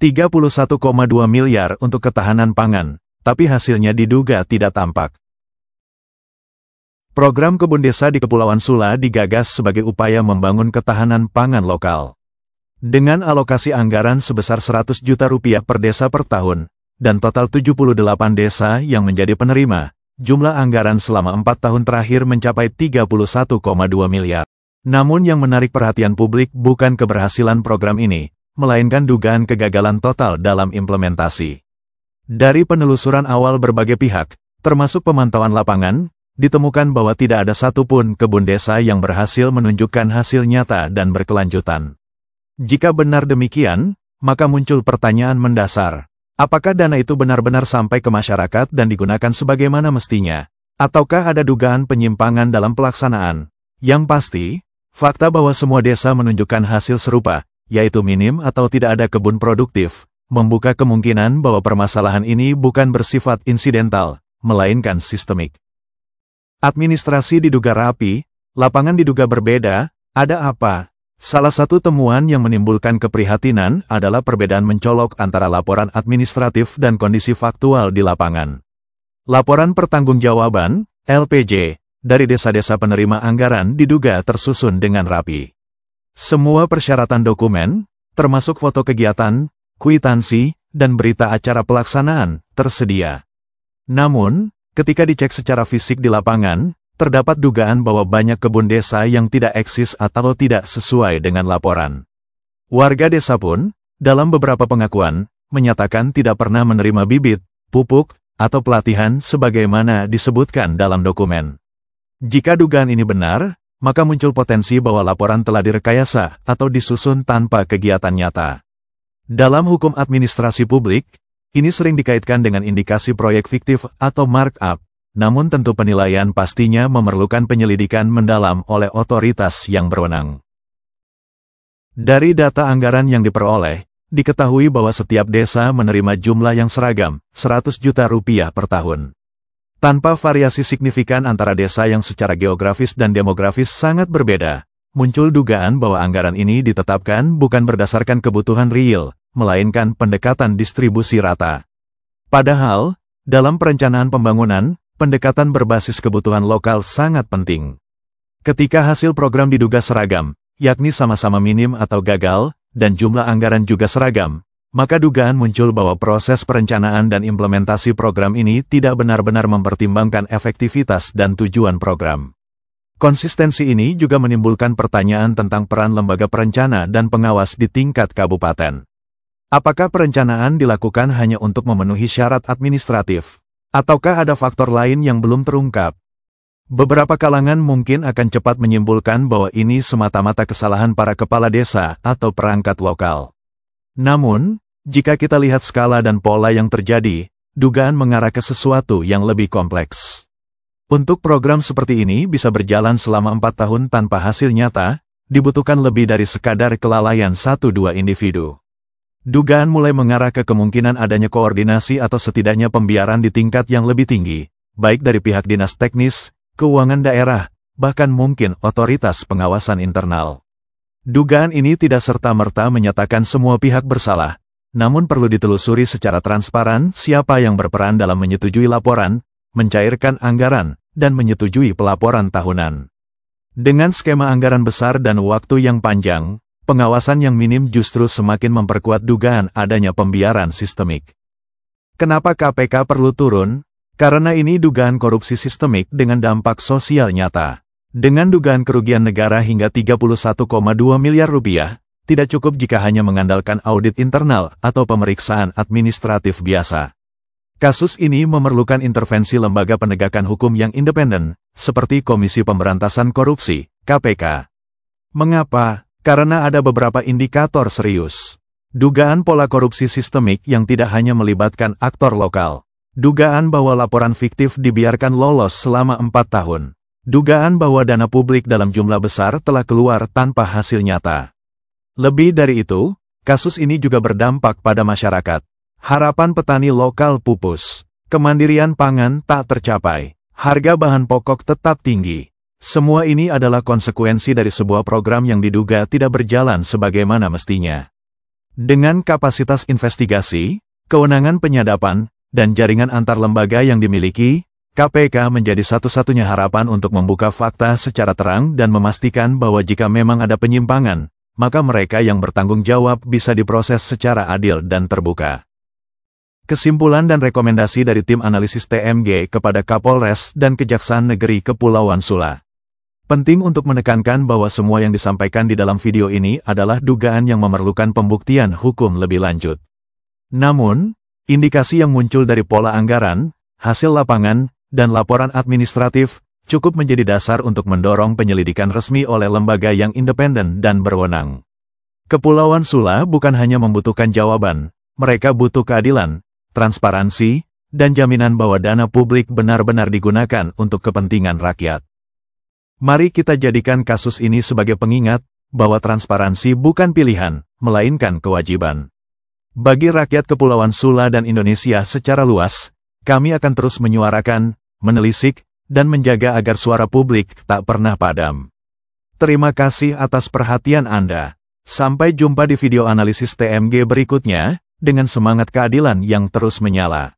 31,2 miliar untuk ketahanan pangan, tapi hasilnya diduga tidak tampak. Program Kebun Desa di Kepulauan Sula digagas sebagai upaya membangun ketahanan pangan lokal. Dengan alokasi anggaran sebesar 100 juta rupiah per desa per tahun, dan total 78 desa yang menjadi penerima, jumlah anggaran selama 4 tahun terakhir mencapai 31,2 miliar. Namun yang menarik perhatian publik bukan keberhasilan program ini, melainkan dugaan kegagalan total dalam implementasi. Dari penelusuran awal berbagai pihak, termasuk pemantauan lapangan, ditemukan bahwa tidak ada satupun kebun desa yang berhasil menunjukkan hasil nyata dan berkelanjutan. Jika benar demikian, maka muncul pertanyaan mendasar. Apakah dana itu benar-benar sampai ke masyarakat dan digunakan sebagaimana mestinya? Ataukah ada dugaan penyimpangan dalam pelaksanaan? Yang pasti, fakta bahwa semua desa menunjukkan hasil serupa, yaitu minim atau tidak ada kebun produktif, membuka kemungkinan bahwa permasalahan ini bukan bersifat insidental, melainkan sistemik. Administrasi diduga rapi, lapangan diduga berbeda, ada apa? Salah satu temuan yang menimbulkan keprihatinan adalah perbedaan mencolok antara laporan administratif dan kondisi faktual di lapangan. Laporan pertanggungjawaban, LPJ, dari desa-desa penerima anggaran diduga tersusun dengan rapi. Semua persyaratan dokumen, termasuk foto kegiatan, kwitansi, dan berita acara pelaksanaan, tersedia. Namun, ketika dicek secara fisik di lapangan, terdapat dugaan bahwa banyak kebun desa yang tidak eksis atau tidak sesuai dengan laporan. Warga desa pun, dalam beberapa pengakuan, menyatakan tidak pernah menerima bibit, pupuk, atau pelatihan sebagaimana disebutkan dalam dokumen. Jika dugaan ini benar, maka muncul potensi bahwa laporan telah direkayasa atau disusun tanpa kegiatan nyata. Dalam hukum administrasi publik, ini sering dikaitkan dengan indikasi proyek fiktif atau markup, namun tentu penilaian pastinya memerlukan penyelidikan mendalam oleh otoritas yang berwenang. Dari data anggaran yang diperoleh, diketahui bahwa setiap desa menerima jumlah yang seragam, 100 juta rupiah per tahun. Tanpa variasi signifikan antara desa yang secara geografis dan demografis sangat berbeda, muncul dugaan bahwa anggaran ini ditetapkan bukan berdasarkan kebutuhan real, melainkan pendekatan distribusi rata. Padahal, dalam perencanaan pembangunan, pendekatan berbasis kebutuhan lokal sangat penting. Ketika hasil program diduga seragam, yakni sama-sama minim atau gagal, dan jumlah anggaran juga seragam, maka dugaan muncul bahwa proses perencanaan dan implementasi program ini tidak benar-benar mempertimbangkan efektivitas dan tujuan program. Konsistensi ini juga menimbulkan pertanyaan tentang peran lembaga perencana dan pengawas di tingkat kabupaten. Apakah perencanaan dilakukan hanya untuk memenuhi syarat administratif? Ataukah ada faktor lain yang belum terungkap? Beberapa kalangan mungkin akan cepat menyimpulkan bahwa ini semata-mata kesalahan para kepala desa atau perangkat lokal. Namun, jika kita lihat skala dan pola yang terjadi, dugaan mengarah ke sesuatu yang lebih kompleks. Untuk program seperti ini bisa berjalan selama 4 tahun tanpa hasil nyata, dibutuhkan lebih dari sekadar kelalaian 1-2 individu. Dugaan mulai mengarah ke kemungkinan adanya koordinasi atau setidaknya pembiaran di tingkat yang lebih tinggi, baik dari pihak dinas teknis, keuangan daerah, bahkan mungkin otoritas pengawasan internal. Dugaan ini tidak serta-merta menyatakan semua pihak bersalah, namun perlu ditelusuri secara transparan siapa yang berperan dalam menyetujui laporan, mencairkan anggaran, dan menyetujui pelaporan tahunan. Dengan skema anggaran besar dan waktu yang panjang, pengawasan yang minim justru semakin memperkuat dugaan adanya pembiaran sistemik. Kenapa KPK perlu turun? Karena ini dugaan korupsi sistemik dengan dampak sosial nyata. Dengan dugaan kerugian negara hingga 31,2 miliar rupiah, tidak cukup jika hanya mengandalkan audit internal atau pemeriksaan administratif biasa. Kasus ini memerlukan intervensi lembaga penegakan hukum yang independen, seperti Komisi Pemberantasan Korupsi, KPK. Mengapa? Karena ada beberapa indikator serius. Dugaan pola korupsi sistemik yang tidak hanya melibatkan aktor lokal. Dugaan bahwa laporan fiktif dibiarkan lolos selama 4 tahun. Dugaan bahwa dana publik dalam jumlah besar telah keluar tanpa hasil nyata. Lebih dari itu, kasus ini juga berdampak pada masyarakat. Harapan petani lokal pupus. Kemandirian pangan tak tercapai. Harga bahan pokok tetap tinggi. Semua ini adalah konsekuensi dari sebuah program yang diduga tidak berjalan sebagaimana mestinya. Dengan kapasitas investigasi, kewenangan penyadapan, dan jaringan antar lembaga yang dimiliki, KPK menjadi satu-satunya harapan untuk membuka fakta secara terang dan memastikan bahwa jika memang ada penyimpangan, maka mereka yang bertanggung jawab bisa diproses secara adil dan terbuka. Kesimpulan dan rekomendasi dari tim analisis TMG kepada Kapolres dan Kejaksaan Negeri Kepulauan Sula. Penting untuk menekankan bahwa semua yang disampaikan di dalam video ini adalah dugaan yang memerlukan pembuktian hukum lebih lanjut. Namun, indikasi yang muncul dari pola anggaran, hasil lapangan, dan laporan administratif cukup menjadi dasar untuk mendorong penyelidikan resmi oleh lembaga yang independen dan berwenang. Kepulauan Sula bukan hanya membutuhkan jawaban, mereka butuh keadilan, transparansi, dan jaminan bahwa dana publik benar-benar digunakan untuk kepentingan rakyat. Mari kita jadikan kasus ini sebagai pengingat bahwa transparansi bukan pilihan, melainkan kewajiban. Bagi rakyat Kepulauan Sula dan Indonesia secara luas, kami akan terus menyuarakan, menelisik, dan menjaga agar suara publik tak pernah padam. Terima kasih atas perhatian Anda. Sampai jumpa di video analisis TMG berikutnya, dengan semangat keadilan yang terus menyala.